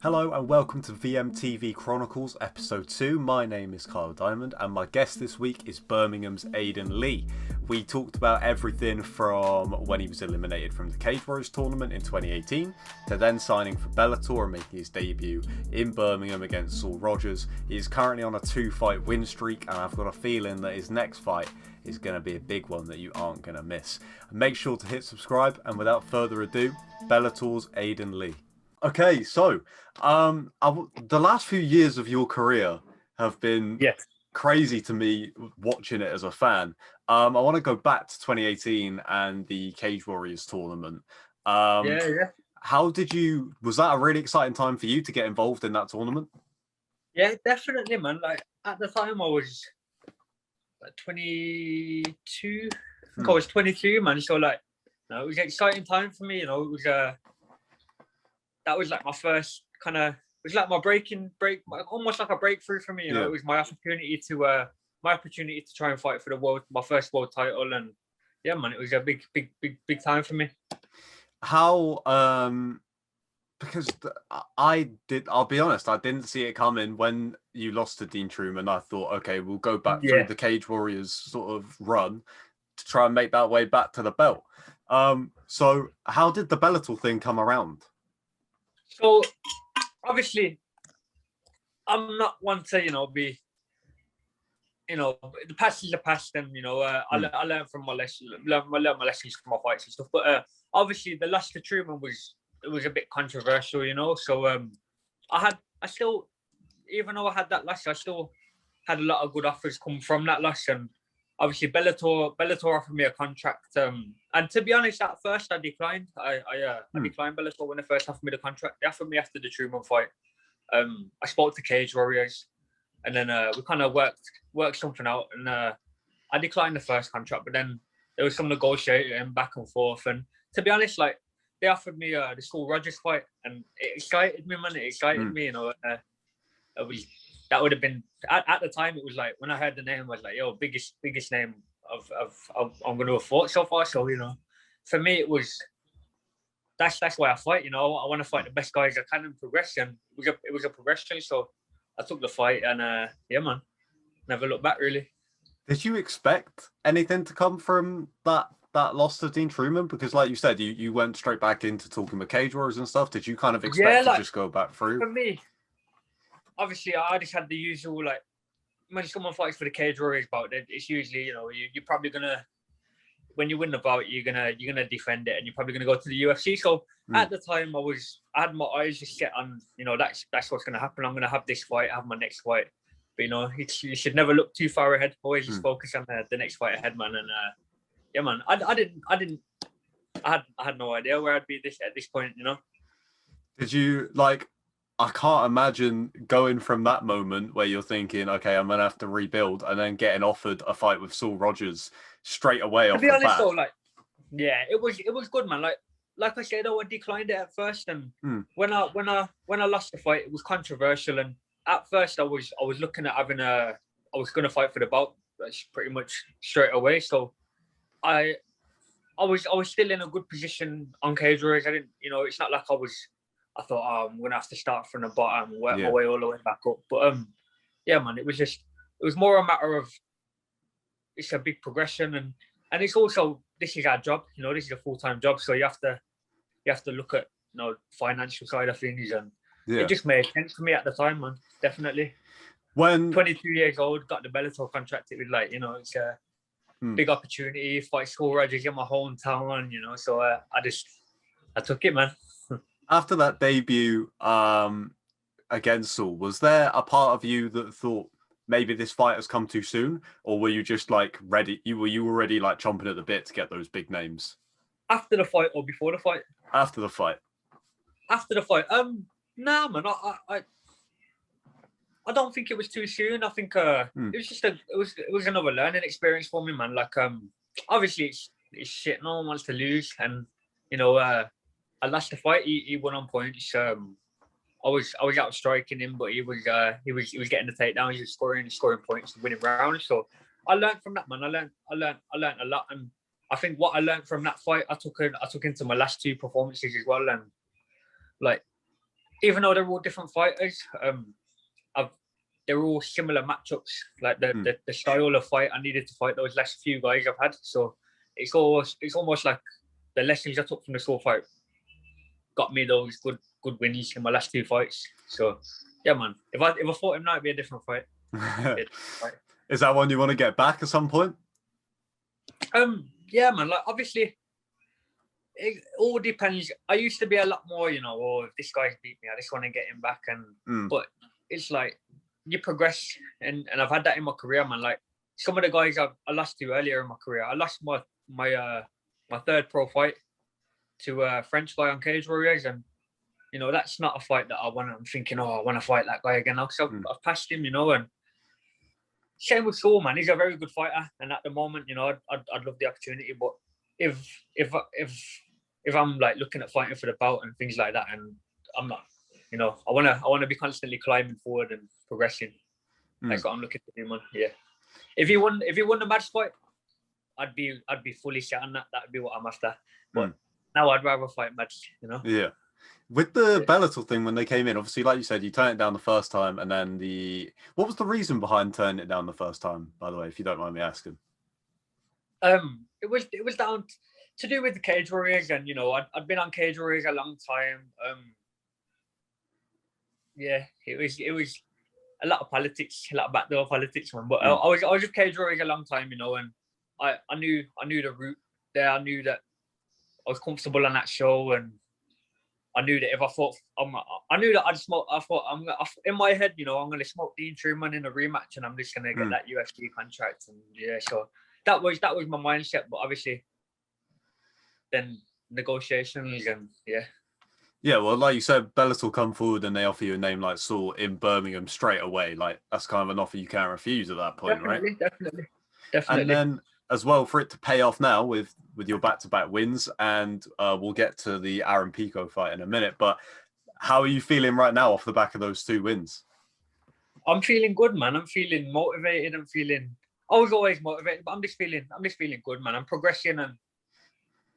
Hello and welcome to VMTV Chronicles episode 2. My name is Kyle Dimond and my guest this week is Birmingham's Aiden Lee. We talked about everything from when he was eliminated from the Cage Warriors tournament in 2018 to then signing for Bellator and making his debut in Birmingham against Saul Rogers. He is currently on a 2-fight win streak and I've got a feeling that his next fight is going to be a big one that you aren't going to miss. Make sure to hit subscribe and without further ado, Bellator's Aiden Lee. Okay, so the last few years of your career have been crazy to me watching it as a fan. I want to go back to 2018 and the Cage Warriors tournament. How did you? Was that a really exciting time for you to get involved in that tournament? Yeah, definitely, man. Like at the time, I was like 22. I think I was 22, man. So like, it was an exciting time for me. It was that was like my first kind of. It was like my almost like a breakthrough for me. You know, it was my opportunity to try and fight for my first world title, and yeah, man, it was a big time for me. How because I'll be honest, I didn't see it coming when you lost to Dean Truman. I thought, okay, we'll go back through the Cage Warriors sort of run to try and make that way back to the belt. So how did the Bellator thing come around? So obviously, I'm not one to be. The past is the past, and I learned from my lessons, learned my lessons from my fights and stuff. But obviously, the loss to Truman was a bit controversial, So I still, even though I had that loss, I still had a lot of good offers come from that loss, and obviously Bellator offered me a contract. And to be honest, at first I declined. I declined Bellator when they first offered me the contract. They offered me after the Truman fight. I spoke to Cage Warriors, and then we kind of worked something out. And I declined the first contract, but then there was some negotiating back and forth. And to be honest, like they offered me the Saul Rogers fight, and it excited me, man. It excited me, that would have been at the time. It was like when I heard the name, I was like, "Yo, biggest name of I'm going to have fought so far." So for me, it was that's why I fight. I want to fight the best guys I can and progress, and it was a progression. So I took the fight, and yeah, man, never looked back really. Did you expect anything to come from that loss to Dean Truman? Because like you said, you went straight back into talking with Cage Warriors and stuff. Did you kind of expect to just go back through? For me, obviously, I just had the usual, like, when someone fights for the Cage Warriors bout, it's usually, you're probably gonna, when you win the bout, you're gonna defend it, and you're probably gonna go to the UFC. So at the time, I had my eyes just set on, that's what's gonna happen. I'm gonna have this fight, have my next fight. But you should never look too far ahead. Always just focus on the next fight ahead, man. And yeah, man, I had no idea where I'd be at this point. Did you I can't imagine going from that moment where you're thinking, okay, I'm gonna have to rebuild, and then getting offered a fight with Saul Rogers straight away off the bat. To be honest, though, it was good, man. Like I said, I declined it at first, and when I lost the fight, it was controversial. And at first, I was looking at I was gonna fight for the belt, pretty much straight away. So I was still in a good position on Cage Warriors. I didn't, it's not like I thought, I'm going to have to start from the bottom and work my way all the way back up. But yeah, man, it was more a matter of, it's a big progression, and it's also, this is our job, this is a full-time job. So you have to look at, financial side of things, and it just made sense for me at the time, man. Definitely. When 22 years old, got the Bellator contract, it was like, it's a big opportunity, fight Saul Rogers in my hometown, so I took it, man. After that debut against Saul, was there a part of you that thought maybe this fight has come too soon, or were you just like ready? Were you already like chomping at the bit to get those big names? After the fight or before the fight? After the fight. After the fight. Nah, man. I don't think it was too soon. I think it was just it was another learning experience for me, man. Like obviously it's shit. No one wants to lose, and I lost the fight. He won on points. I was out striking him, but he was getting the takedown. He was scoring points, winning rounds. So I learned from that, man. I learned a lot, and I think what I learned from that fight, I took into my last two performances as well. And like even though they're all different fighters, they're all similar matchups. Like the style of fight I needed to fight those last few guys I've had. So it's almost like the lessons I took from the Saw fight got me those good wins in my last 2 fights. So yeah, man. If I fought him now, it'd be a different fight. Is that one you want to get back at some point? Yeah, man. Like obviously, it all depends. I used to be a lot more, oh, if this guy's beat me, I just want to get him back. But it's like you progress, and I've had that in my career, man. Like some of the guys I lost to earlier in my career, I lost my 3rd pro fight to a French guy on Cage Warriors, and that's not a fight that I'm thinking, oh, I want to fight that guy again. So I've passed him, and same with Saul, man. He's a very good fighter, and at the moment, I'd love the opportunity. But if I'm like looking at fighting for the belt and things like that, and I'm not, I wanna be constantly climbing forward and progressing. That's what I'm looking to do, man. Yeah. If he won the match fight, I'd be fully set on that. That'd be what I'm after. But now I'd rather fight match, Yeah. With the Bellator thing, when they came in, obviously, like you said, you turned it down the first time, and then what was the reason behind turning it down the first time, by the way, if you don't mind me asking? It was down to do with the Cage Warriors, and I'd been on Cage Warriors a long time. Yeah, it was a lot of politics, a lot of backdoor politics, man. But I was with Cage Warriors a long time, and I knew the route there. I knew that I was comfortable on that show, and I knew that if I fought, I knew that I'd smoke. I thought in my head, I'm going to smoke Dean Truman in a rematch, and I'm just going to get that UFC contract. And yeah, so that was my mindset. But obviously, then negotiations and yeah. Yeah, well, like you said, Bellator come forward and they offer you a name like Saul in Birmingham straight away. Like that's kind of an offer you can't refuse at that point, right? Definitely. And then as well, for it to pay off now with your back-to-back wins, and we'll get to the Aaron Pico fight in a minute. But how are you feeling right now off the back of those 2 wins? I'm feeling good, man. I'm feeling motivated. I was always motivated, but I'm just feeling good, man. I'm progressing, and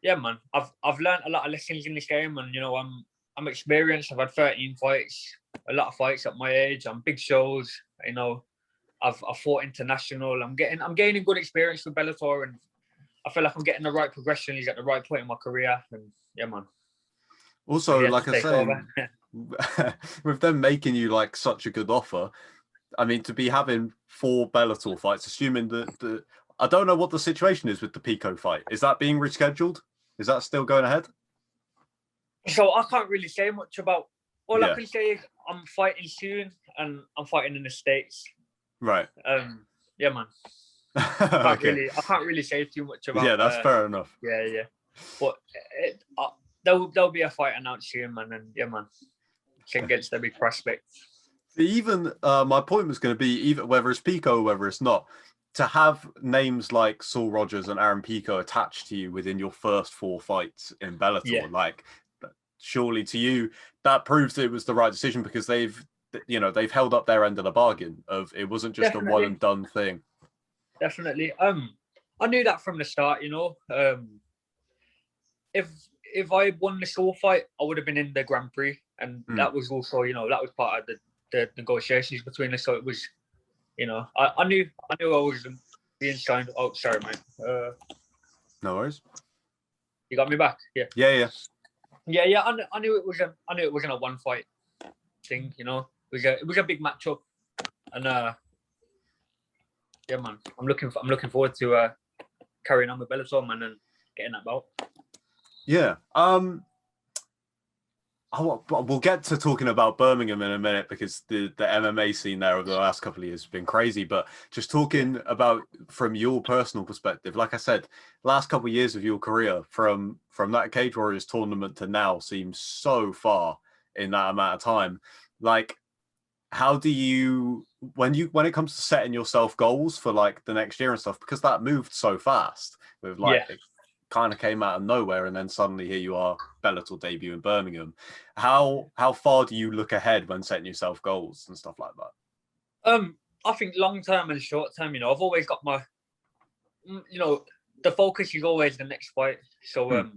yeah, man. I've learned a lot of lessons in this game, and I'm experienced. I've had 13 fights, a lot of fights at my age. I'm big shows, I've fought international. I'm gaining good experience with Bellator, and I feel like I'm getting the right progression. He's at the right point in my career, and yeah, man. Also, like I say, with them making you like such a good offer, I mean, to be having 4 Bellator fights, assuming that I don't know what the situation is with the Pico fight. Is that being rescheduled? Is that still going ahead? So I can't really say much about. All I can say is I'm fighting soon, and I'm fighting in the States. Right. Yeah, man. I can't really say too much about. Yeah, that's fair enough. Yeah. But there'll be a fight announced soon, man, and yeah, man. It's against the big prospect. Even my point was going to be, even whether it's Pico or whether it's not, to have names like Saul Rogers and Aaron Pico attached to you within your first 4 fights in Bellator, like surely to you that proves that it was the right decision, because they've held up their end of the bargain. Of it wasn't just a one and done thing. Definitely. I knew that from the start. If I won the Saul fight, I would have been in the Grand Prix, and that was also that was part of the negotiations between us. So it was, I knew I was being signed. Oh, sorry, mate. No worries. You got me back. Yeah. Yeah. I knew it wasn't a one fight thing. It was a big matchup, and yeah, man. I'm looking forward to carrying on with Bellator, man, and getting that belt. Yeah. We'll get to talking about Birmingham in a minute, because the MMA scene there over the last couple of years has been crazy. But just talking about from your personal perspective, like I said, last couple of years of your career from that Cage Warriors tournament to now seems so far in that amount of time. Like, how do you, when it comes to setting yourself goals for like the next year and stuff, because that moved so fast with it kind of came out of nowhere, and then suddenly here you are, Bellator debut in Birmingham. How far do you look ahead when setting yourself goals and stuff like that? I think long term and short term, I've always got my, the focus is always the next fight. So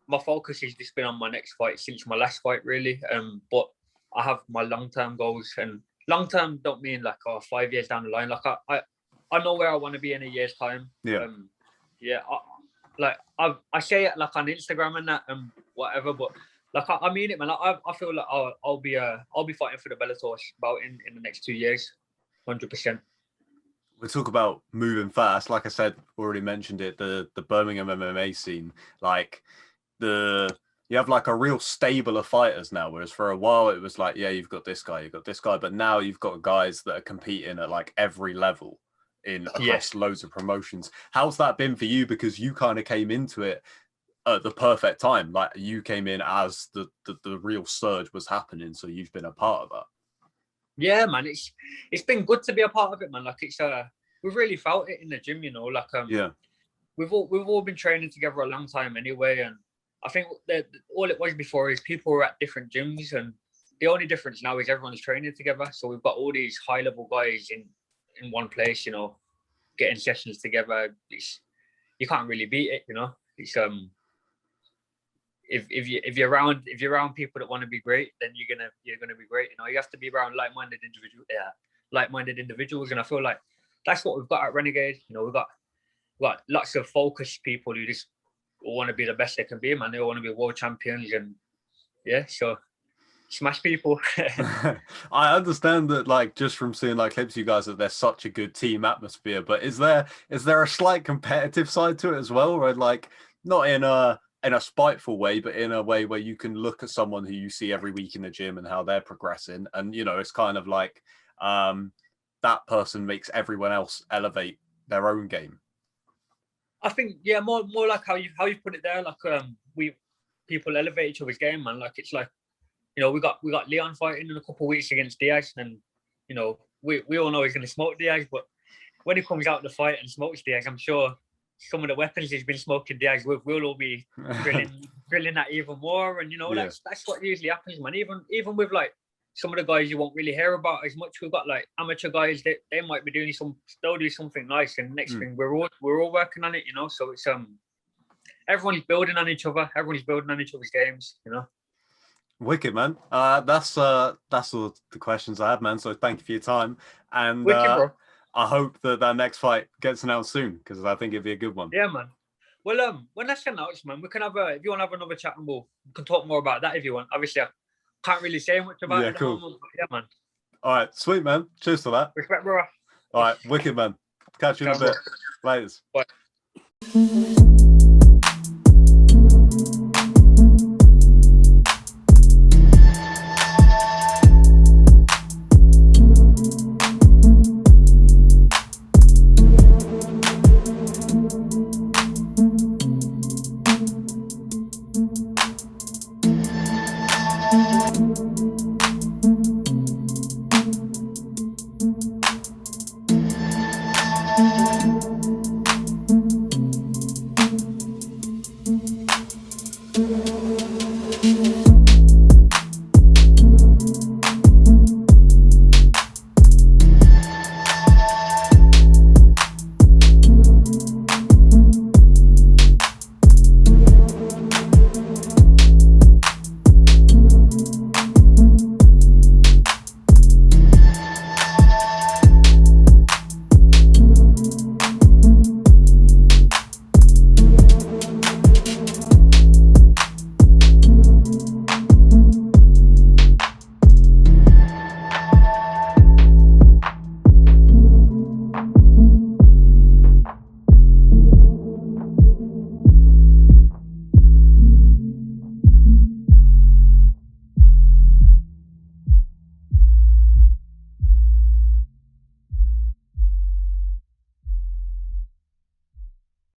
my focus has just been on my next fight since my last fight, really. But I have my long-term goals, and long-term don't mean like 5 years down the line. Like I know where I want to be in a year's time. Yeah. Yeah. I say it like on Instagram and that and whatever, but like I mean it, man. I feel like I'll be fighting for the Bellator bout in the next 2 years, 100%. We talk about moving fast. Like I said, already mentioned it. The Birmingham MMA scene, like you have like a real stable of fighters now. Whereas for a while it was like, yeah, you've got this guy, but now you've got guys that are competing at like every level across loads of promotions. How's that been for you? Because you kind of came into it at the perfect time. Like you came in as the real surge was happening, so you've been a part of that. Yeah, man, it's been good to be a part of it, man. Like it's we've really felt it in the gym, you know. Like yeah, we've all been training together a long time anyway, and I think that all it was before is people were at different gyms, and the only difference now is everyone's training together. So we've got all these high level guys in one place, you know, getting sessions together. You can't really beat it, you know. It's if you're around people that want to be great, then you're gonna be great. You know, you have to be around like-minded individuals, and I feel like that's what we've got at Renegade. You know, we've got lots of focused people who just want to be the best they can be, man. They all want to be world champions, and yeah, so smash people. I understand that, like, just from seeing like clips of you guys, that there's such a good team atmosphere, but is there a slight competitive side to it as well, or like not in a spiteful way, but in a way where you can look at someone who you see every week in the gym and how they're progressing, and you know, it's kind of like that person makes everyone else elevate their own game. I think, yeah, more like how you put it there. Like people elevate each other's game, man. Like it's like, you know, we got Leon fighting in a couple of weeks against Diaz, and you know, we all know he's going to smoke Diaz, but when he comes out the fight and smokes Diaz, I'm sure some of the weapons he's been smoking Diaz with, we'll all be drilling that even more. And you know, that's what usually happens, man. Even with like some of the guys you won't really hear about as much. We've got like amateur guys that they might be doing they'll do something nice, and next thing we're all working on it, you know. So it's everyone's building on each other, everyone's building on each other's games, you know. Wicked, man. That's all the questions I have, man. So thank you for your time, and Wicked, bro. I hope that next fight gets announced soon, because I think it'd be a good one. Yeah, man. Well, when that's announced, man, we can have if you want to have another chat, and we can talk more about that if you want. Obviously, I can't really say much about it at the moment, but yeah, man. All right, sweet, man. Cheers to that. Respect, bro. All right, wicked, man. Catch you in a bit. Later. Bye.